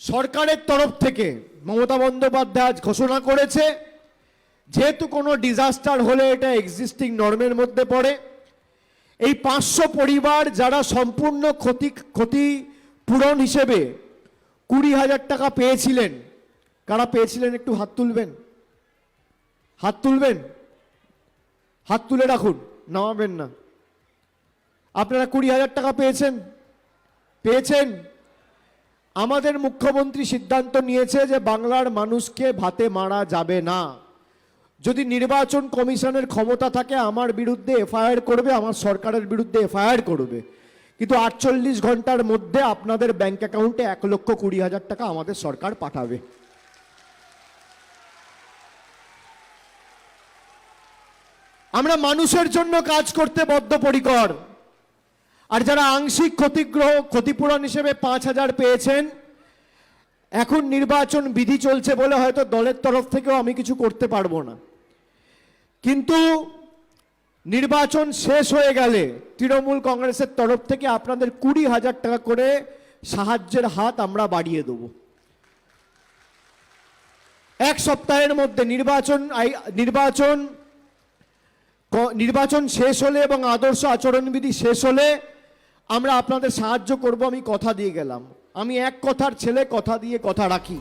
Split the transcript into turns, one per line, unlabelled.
সরকারের তরফ থেকে মমতা বন্দ্যোপাধ্যায় আজ ঘোষণা করেছে যেহেতু কোনো ডিজাস্টার হলে এটা এক্সিস্টিং নর্মের মধ্যে পড়ে। এই 500 পরিবার যারা সম্পূর্ণ ক্ষতিপূরণ হিসেবে 20,000 টাকা পেয়েছিলেন, কারা পেয়েছিলেন একটু হাত তুলবেন, হাত তুলবেন, হাত তুলে রাখুন, নামাবেন না। আপনারা 20,000 টাকা পেয়েছেন। আমাদের মুখ্যমন্ত্রী সিদ্ধান্ত নিয়েছে যে বাংলার মানুষকে ভাতে মারা যাবে না। যদি নির্বাচন কমিশনের ক্ষমতা থাকে আমার বিরুদ্ধে এফআইআর করবে, আমার সরকারের বিরুদ্ধে এফআইআর করবে, কিন্তু 48 ঘন্টার মধ্যে আপনাদের ব্যাংক অ্যাকাউন্টে 1,20,000 টাকা আমাদের সরকার পাঠাবে। আমরা মানুষের জন্য কাজ করতে বদ্ধপরিকর। আর যারা আংশিক ক্ষতিপূরণ হিসেবে 5,000 পেয়েছেন, এখন নির্বাচন বিধি চলছে বলে হয়তো দলের তরফ থেকেও আমি কিছু করতে পারবো না, কিন্তু নির্বাচন শেষ হয়ে গেলে তৃণমূল কংগ্রেসের তরফ থেকে আপনাদের 20,000 টাকা করে সাহায্যের হাত আমরা বাড়িয়ে দেব। এক সপ্তাহের মধ্যে নির্বাচন শেষ হলে এবং আদর্শ আচরণবিধি শেষ হলে আমরা আপনাদের সাহায্য করব, আমি কথা দিয়ে গেলাম। আমি এক কথার ছেলে, কথা দিয়ে কথা রাখি।